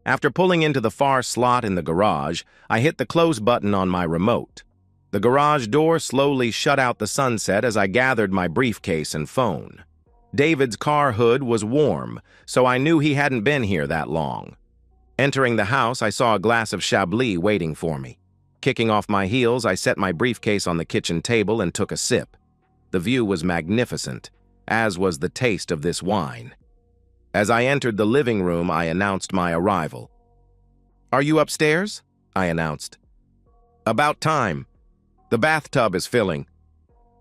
After pulling into the far slot in the garage, I hit the close button on my remote. The garage door slowly shut out the sunset as I gathered my briefcase and phone. David's car hood was warm, so I knew he hadn't been here that long. Entering the house, I saw a glass of Chablis waiting for me. Kicking off my heels, I set my briefcase on the kitchen table and took a sip. The view was magnificent, as was the taste of this wine. As I entered the living room, I announced my arrival. "Are you upstairs?" I announced. "About time. The bathtub is filling.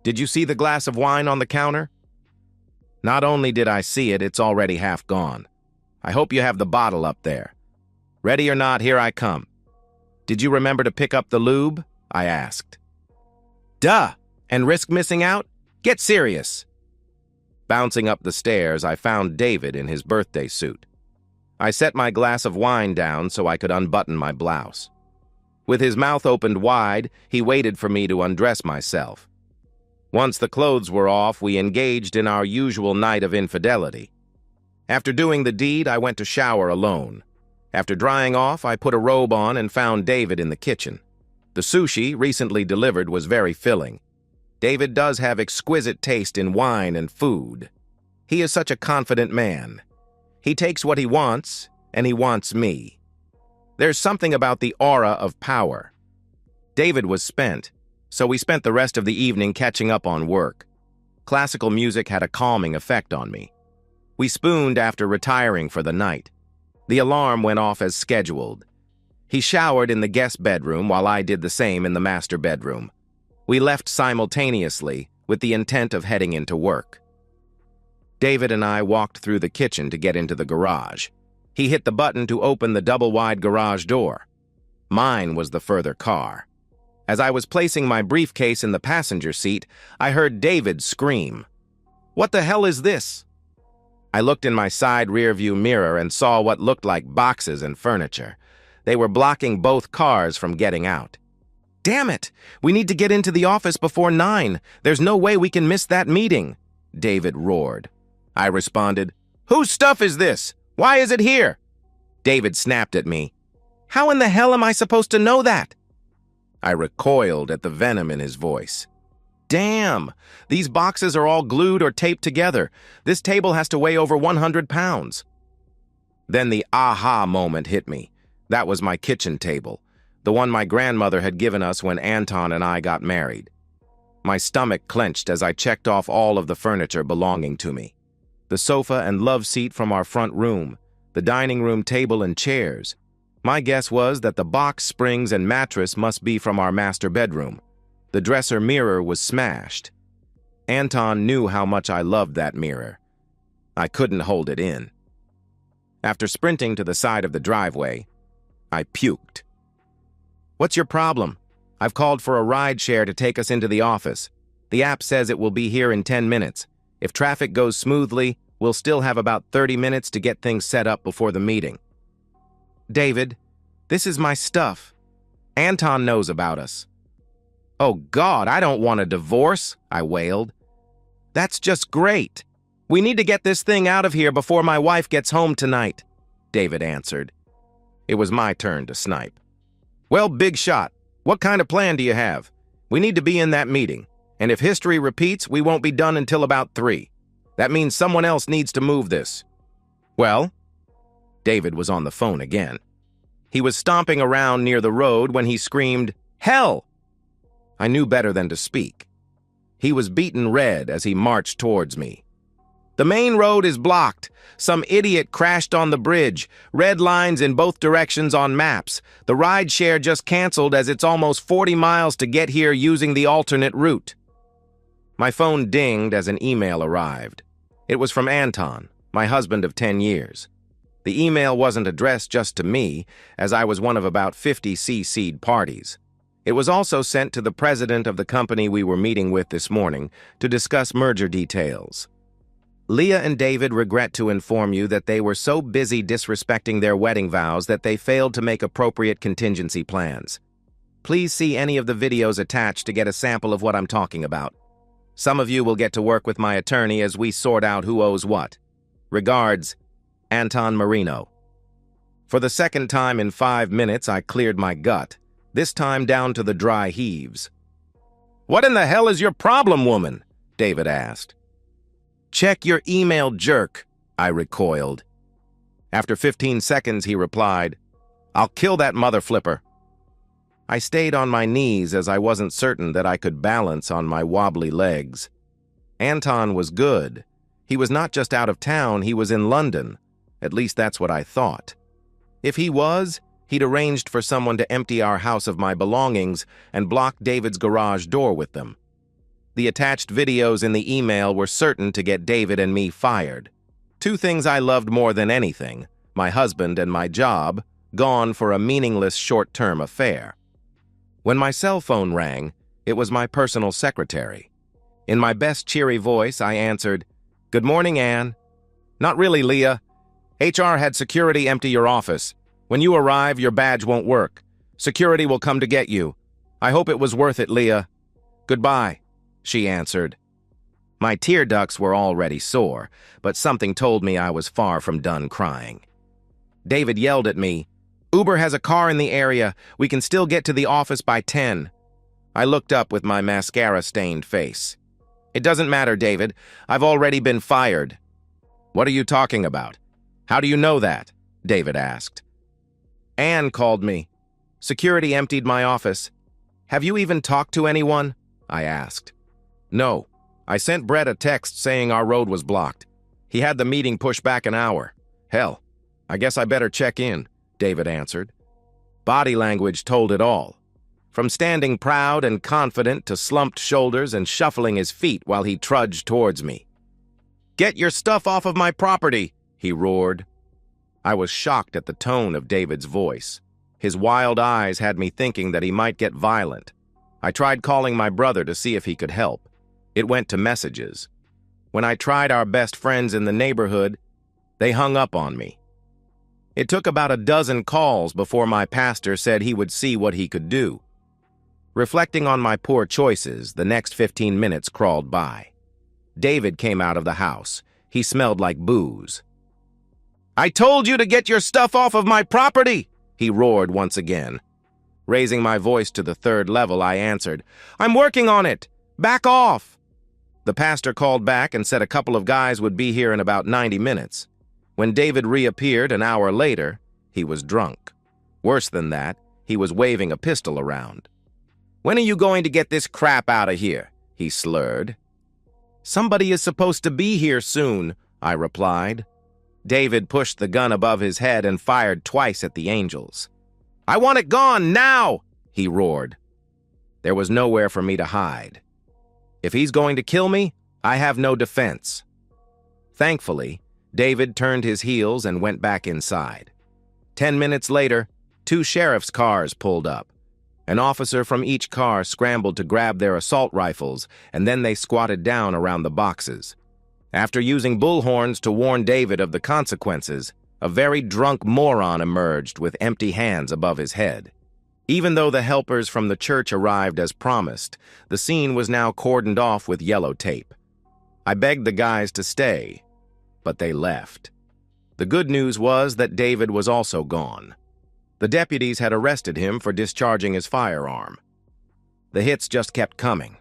Did you see the glass of wine on the counter?" "Not only did I see it, it's already half gone. I hope you have the bottle up there. Ready or not, here I come. Did you remember to pick up the lube?" I asked. "Duh! And risk missing out? Get serious!" Bouncing up the stairs, I found David in his birthday suit. I set my glass of wine down so I could unbutton my blouse. With his mouth opened wide, he waited for me to undress myself. Once the clothes were off, we engaged in our usual night of infidelity. After doing the deed, I went to shower alone. After drying off, I put a robe on and found David in the kitchen. The sushi, recently delivered, was very filling. David does have exquisite taste in wine and food. He is such a confident man. He takes what he wants, and he wants me. There's something about the aura of power. David was spent, so we spent the rest of the evening catching up on work. Classical music had a calming effect on me. We spooned after retiring for the night. The alarm went off as scheduled. He showered in the guest bedroom while I did the same in the master bedroom. We left simultaneously with the intent of heading into work. David and I walked through the kitchen to get into the garage. He hit the button to open the double-wide garage door. Mine was the further car. As I was placing my briefcase in the passenger seat, I heard David scream, "What the hell is this?" I looked in my side rearview mirror and saw what looked like boxes and furniture. They were blocking both cars from getting out. "Damn it! We need to get into the office before 9. There's no way we can miss that meeting," David roared. I responded, "Whose stuff is this? Why is it here?" David snapped at me. "How in the hell am I supposed to know that?" I recoiled at the venom in his voice. "Damn! These boxes are all glued or taped together. This table has to weigh over 100 pounds. Then the aha moment hit me. That was my kitchen table, the one my grandmother had given us when Anton and I got married. My stomach clenched as I checked off all of the furniture belonging to me. The sofa and love seat from our front room, the dining room table and chairs. My guess was that the box springs and mattress must be from our master bedroom. The dresser mirror was smashed. Anton knew how much I loved that mirror. I couldn't hold it in. After sprinting to the side of the driveway, I puked. "What's your problem? I've called for a ride share to take us into the office. The app says it will be here in 10 minutes. If traffic goes smoothly, we'll still have about 30 minutes to get things set up before the meeting." "David, this is my stuff. Anton knows about us." "Oh God, I don't want a divorce," I wailed. "That's just great. We need to get this thing out of here before my wife gets home tonight," David answered. It was my turn to snipe. "Well, big shot. What kind of plan do you have? We need to be in that meeting. And if history repeats, we won't be done until about 3. That means someone else needs to move this." "Well?" David was on the phone again. He was stomping around near the road when he screamed, "Hell!" I knew better than to speak. He was beaten red as he marched towards me. "The main road is blocked. Some idiot crashed on the bridge. Red lines in both directions on maps. The ride share just canceled as it's almost 40 miles to get here using the alternate route." My phone dinged as an email arrived. It was from Anton, my husband of 10 years. The email wasn't addressed just to me, as I was one of about 50 CC'd parties. It was also sent to the president of the company we were meeting with this morning to discuss merger details. "Leah and David regret to inform you that they were so busy disrespecting their wedding vows that they failed to make appropriate contingency plans. Please see any of the videos attached to get a sample of what I'm talking about. Some of you will get to work with my attorney as we sort out who owes what. Regards, Anton Marino." For the second time in 5 minutes, I cleared my gut, this time down to the dry heaves. "What in the hell is your problem, woman?" David asked. "Check your email, jerk," I recoiled. After 15 seconds, he replied, "I'll kill that mother flipper." I stayed on my knees as I wasn't certain that I could balance on my wobbly legs. Anton was good. He was not just out of town, he was in London. At least that's what I thought. If he was, he'd arranged for someone to empty our house of my belongings and block David's garage door with them. The attached videos in the email were certain to get David and me fired. Two things I loved more than anything, my husband and my job, gone for a meaningless short-term affair. When my cell phone rang, it was my personal secretary. In my best cheery voice, I answered, "Good morning, Anne." "Not really, Leah. HR had security empty your office. When you arrive, your badge won't work. Security will come to get you. I hope it was worth it, Leah. Goodbye," she answered. My tear ducts were already sore, but something told me I was far from done crying. David yelled at me, "Uber has a car in the area. We can still get to the office by 10. I looked up with my mascara-stained face. "It doesn't matter, David. I've already been fired." "What are you talking about? How do you know that?" David asked. "Anne called me. Security emptied my office." "Have you even talked to anyone?" I asked. "No. I sent Brett a text saying our road was blocked. He had the meeting pushed back an hour. Hell, I guess I better check in," David answered. Body language told it all. From standing proud and confident to slumped shoulders and shuffling his feet while he trudged towards me. "Get your stuff off of my property," he roared. I was shocked at the tone of David's voice. His wild eyes had me thinking that he might get violent. I tried calling my brother to see if he could help. It went to messages. When I tried our best friends in the neighborhood, they hung up on me. It took about a dozen calls before my pastor said he would see what he could do. Reflecting on my poor choices, the next 15 minutes crawled by. David came out of the house. He smelled like booze. "I told you to get your stuff off of my property!" he roared once again. Raising my voice to the third level, I answered, "I'm working on it! Back off!" The pastor called back and said a couple of guys would be here in about 90 minutes. When David reappeared an hour later, he was drunk. Worse than that, he was waving a pistol around. "When are you going to get this crap out of here?" he slurred. "Somebody is supposed to be here soon," I replied. David pushed the gun above his head and fired twice at the angels. "I want it gone now!" he roared. There was nowhere for me to hide. If he's going to kill me, I have no defense. Thankfully, David turned his heels and went back inside. 10 minutes later, 2 sheriff's cars pulled up. An officer from each car scrambled to grab their assault rifles, and then they squatted down around the boxes. After using bullhorns to warn David of the consequences, a very drunk moron emerged with empty hands above his head. Even though the helpers from the church arrived as promised, the scene was now cordoned off with yellow tape. I begged the guys to stay, but they left. The good news was that David was also gone. The deputies had arrested him for discharging his firearm. The hits just kept coming.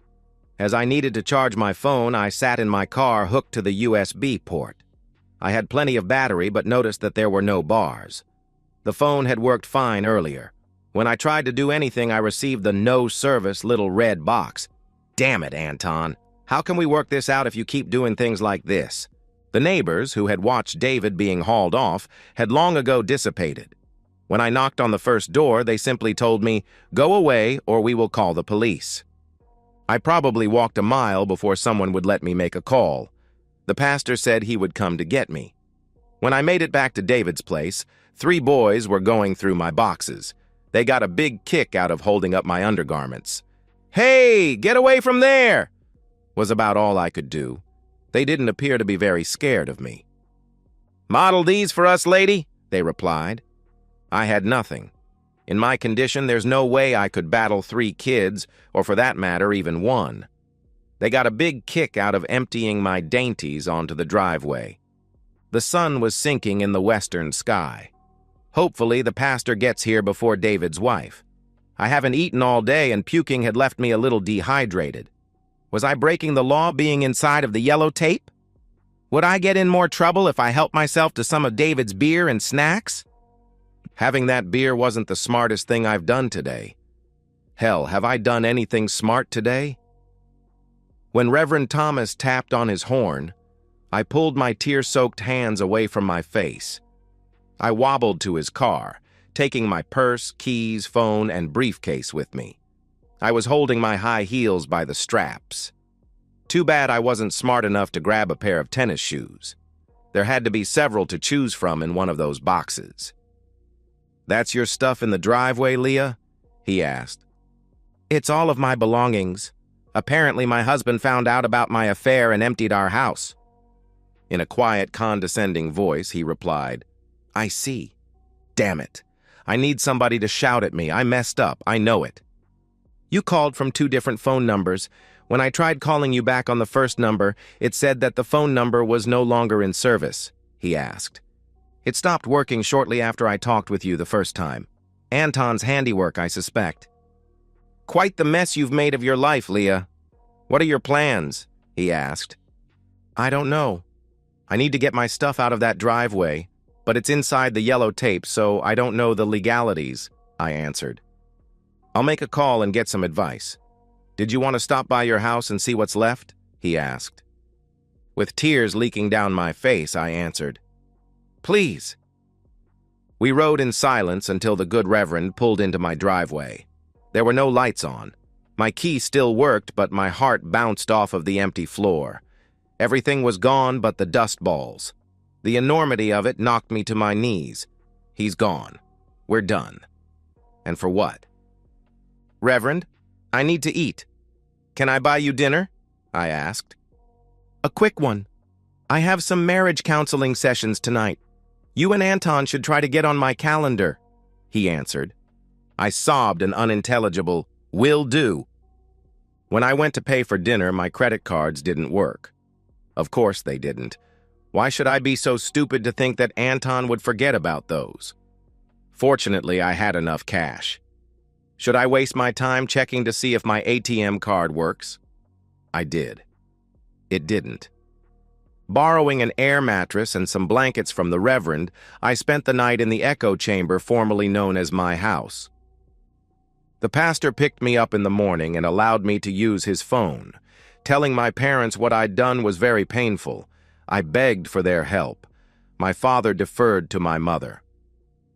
As I needed to charge my phone, I sat in my car hooked to the USB port. I had plenty of battery, but noticed that there were no bars. The phone had worked fine earlier. When I tried to do anything, I received the no service little red box. "Damn it, Anton. How can we work this out if you keep doing things like this?" The neighbors, who had watched David being hauled off, had long ago dissipated. When I knocked on the first door, they simply told me, "Go away or we will call the police." I probably walked a mile before someone would let me make a call. The pastor said he would come to get me. When I made it back to David's place, 3 boys were going through my boxes. They got a big kick out of holding up my undergarments. "Hey, get away from there!" was about all I could do. They didn't appear to be very scared of me. "Model these for us, lady," they replied. I had nothing. In my condition, there's no way I could battle 3 kids, or for that matter, even 1. They got a big kick out of emptying my dainties onto the driveway. The sun was sinking in the western sky. Hopefully, the pastor gets here before David's wife. I haven't eaten all day and puking had left me a little dehydrated. Was I breaking the law being inside of the yellow tape? Would I get in more trouble if I helped myself to some of David's beer and snacks? Having that beer wasn't the smartest thing I've done today. Hell, have I done anything smart today? When Reverend Thomas tapped on his horn, I pulled my tear-soaked hands away from my face. I wobbled to his car, taking my purse, keys, phone, and briefcase with me. I was holding my high heels by the straps. Too bad I wasn't smart enough to grab a pair of tennis shoes. There had to be several to choose from in one of those boxes. "That's your stuff in the driveway, Leah?" he asked. "It's all of my belongings. Apparently my husband found out about my affair and emptied our house." In a quiet, condescending voice, he replied, "I see. Damn it. I need somebody to shout at me. I messed up. I know it." "You called from 2 different phone numbers. When I tried calling you back on the first number, it said that the phone number was no longer in service," he asked. "It stopped working shortly after I talked with you the first time. Anton's handiwork, I suspect." "Quite the mess you've made of your life, Leah. What are your plans?" he asked. "I don't know. I need to get my stuff out of that driveway, but it's inside the yellow tape, so I don't know the legalities," I answered. "I'll make a call and get some advice. Did you want to stop by your house and see what's left?" he asked. With tears leaking down my face, I answered, "Please." We rode in silence until the good Reverend pulled into my driveway. There were no lights on. My key still worked, but my heart bounced off of the empty floor. Everything was gone but the dust balls. The enormity of it knocked me to my knees. He's gone. We're done. And for what? "Reverend, I need to eat. Can I buy you dinner?" I asked. "A quick one. I have some marriage counseling sessions tonight. You and Anton should try to get on my calendar," he answered. I sobbed an unintelligible, "Will do." When I went to pay for dinner, my credit cards didn't work. Of course they didn't. Why should I be so stupid to think that Anton would forget about those? Fortunately, I had enough cash. Should I waste my time checking to see if my ATM card works? I did. It didn't. Borrowing an air mattress and some blankets from the Reverend, I spent the night in the echo chamber formerly known as my house. The pastor picked me up in the morning and allowed me to use his phone. Telling my parents what I'd done was very painful. I begged for their help. My father deferred to my mother.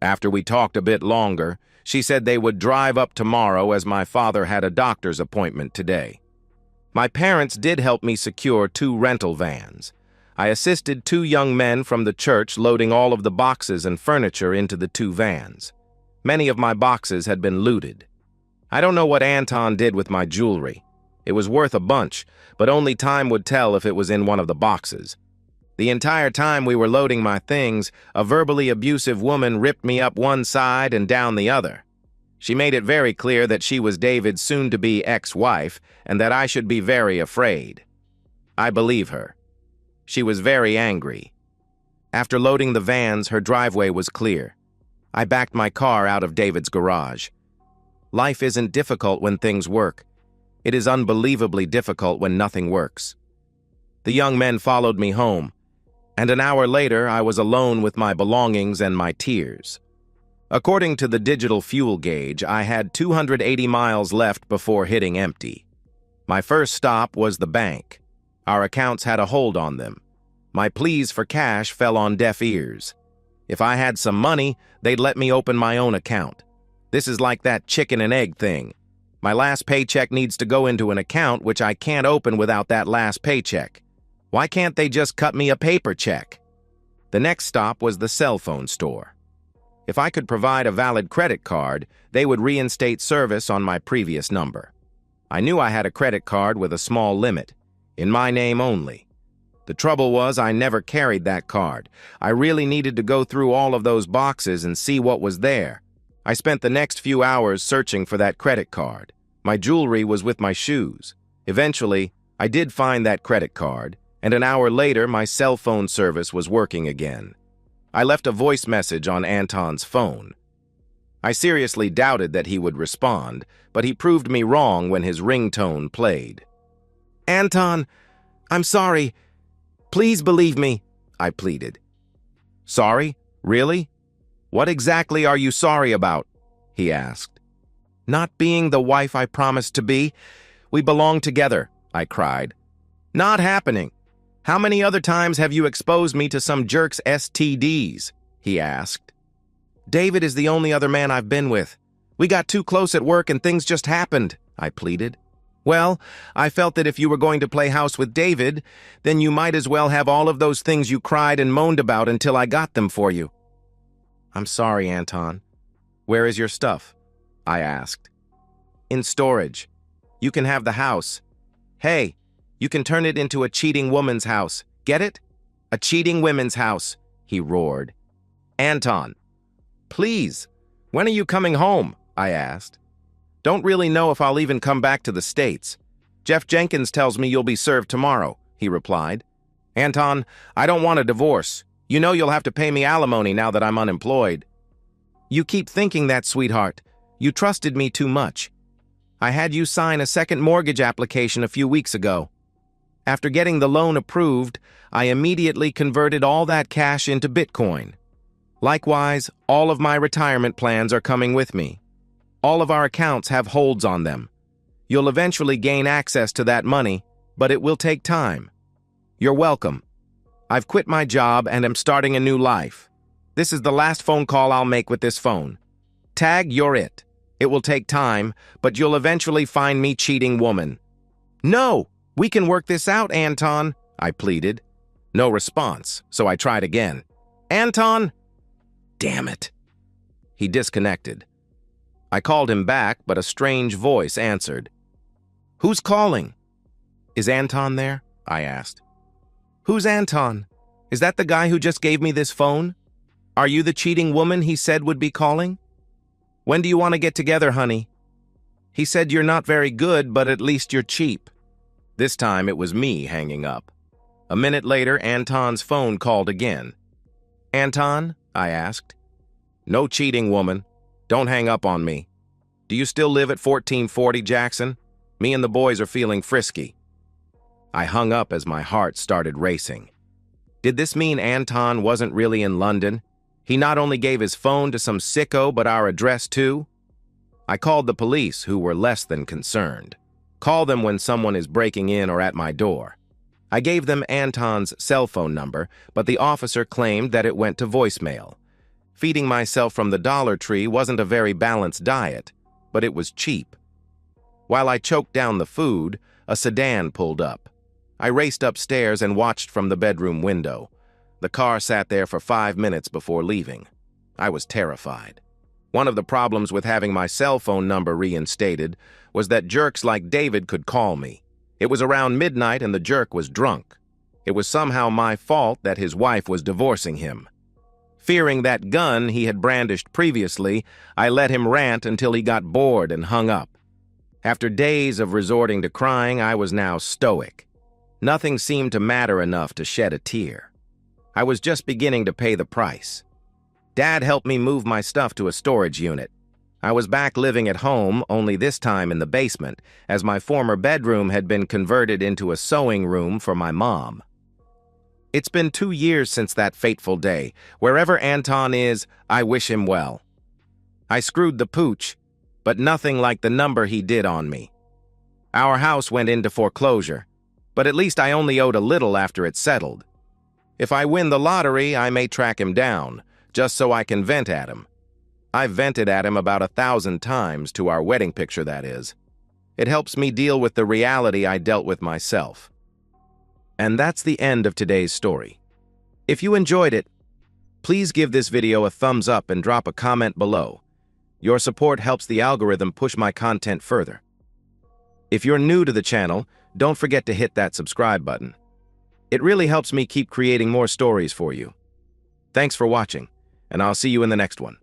After we talked a bit longer, she said they would drive up tomorrow as my father had a doctor's appointment today. My parents did help me secure 2 rental vans. I assisted 2 young men from the church loading all of the boxes and furniture into the 2 vans. Many of my boxes had been looted. I don't know what Anton did with my jewelry. It was worth a bunch, but only time would tell if it was in one of the boxes. The entire time we were loading my things, a verbally abusive woman ripped me up one side and down the other. She made it very clear that she was David's soon-to-be ex-wife and that I should be very afraid. I believe her. She was very angry. After loading the vans, her driveway was clear. I backed my car out of David's garage. Life isn't difficult when things work. It is unbelievably difficult when nothing works. The young men followed me home, and an hour later I was alone with my belongings and my tears. According to the digital fuel gauge, I had 280 miles left before hitting empty. My first stop was the bank. Our accounts had a hold on them. My pleas for cash fell on deaf ears. If I had some money, they'd let me open my own account. This is like that chicken and egg thing. My last paycheck needs to go into an account which I can't open without that last paycheck. Why can't they just cut me a paper check? The next stop was the cell phone store. If I could provide a valid credit card, they would reinstate service on my previous number. I knew I had a credit card with a small limit, in my name only. The trouble was I never carried that card. I really needed to go through all of those boxes and see what was there. I spent the next few hours searching for that credit card. My jewelry was with my shoes. Eventually, I did find that credit card, and an hour later my cell phone service was working again. I left a voice message on Anton's phone. I seriously doubted that he would respond, but he proved me wrong when his ringtone played. "Anton, I'm sorry. Please believe me," I pleaded. "Sorry? Really? What exactly are you sorry about?" he asked. "Not being the wife I promised to be. We belong together," I cried. "Not happening. How many other times have you exposed me to some jerk's STDs?" he asked. "David is the only other man I've been with. We got too close at work and things just happened," I pleaded. "Well, I felt that if you were going to play house with David, then you might as well have all of those things you cried and moaned about until I got them for you." "I'm sorry, Anton. Where is your stuff?" I asked. "In storage. You can have the house. Hey, you can turn it into a cheating woman's house. Get it? A cheating women's house," he roared. "Anton, please, when are you coming home?" I asked. "Don't really know if I'll even come back to the States. Jeff Jenkins tells me you'll be served tomorrow," he replied. "Anton, I don't want a divorce. You know you'll have to pay me alimony now that I'm unemployed." "You keep thinking that, sweetheart. You trusted me too much. I had you sign a second mortgage application a few weeks ago. After getting the loan approved, I immediately converted all that cash into Bitcoin. Likewise, all of my retirement plans are coming with me. All of our accounts have holds on them. You'll eventually gain access to that money, but it will take time. You're welcome. I've quit my job and am starting a new life. This is the last phone call I'll make with this phone. Tag, you're it. It will take time, but you'll eventually find me cheating woman." "No, we can work this out, Anton," I pleaded. No response, so I tried again. "Anton!" Damn it. He disconnected. I called him back, but a strange voice answered. "Who's calling?" "Is Anton there?" I asked. "Who's Anton? Is that the guy who just gave me this phone? Are you the cheating woman he said would be calling? When do you want to get together, honey? He said you're not very good, but at least you're cheap." This time it was me hanging up. A minute later, Anton's phone called again. "Anton?" I asked. "No cheating, woman. Don't hang up on me. Do you still live at 1440 Jackson? Me and the boys are feeling frisky." I hung up as my heart started racing. Did this mean Anton wasn't really in London? He not only gave his phone to some sicko, but our address too? I called the police, who were less than concerned. Call them when someone is breaking in or at my door. I gave them Anton's cell phone number, but the officer claimed that it went to voicemail. Feeding myself from the Dollar Tree wasn't a very balanced diet, but it was cheap. While I choked down the food, a sedan pulled up. I raced upstairs and watched from the bedroom window. The car sat there for 5 minutes before leaving. I was terrified. One of the problems with having my cell phone number reinstated was that jerks like David could call me. It was around midnight and the jerk was drunk. It was somehow my fault that his wife was divorcing him. Fearing that gun he had brandished previously, I let him rant until he got bored and hung up. After days of resorting to crying, I was now stoic. Nothing seemed to matter enough to shed a tear. I was just beginning to pay the price. Dad helped me move my stuff to a storage unit. I was back living at home, only this time in the basement, as my former bedroom had been converted into a sewing room for my mom. It's been 2 years since that fateful day. Wherever Anton is, I wish him well. I screwed the pooch, but nothing like the number he did on me. Our house went into foreclosure, but at least I only owed a little after it settled. If I win the lottery, I may track him down, just so I can vent at him. I've vented at him about 1,000 times, to our wedding picture, that is. It helps me deal with the reality I dealt with myself. And that's the end of today's story. If you enjoyed it, please give this video a thumbs up and drop a comment below. Your support helps the algorithm push my content further. If you're new to the channel, don't forget to hit that subscribe button. It really helps me keep creating more stories for you. Thanks for watching, and I'll see you in the next one.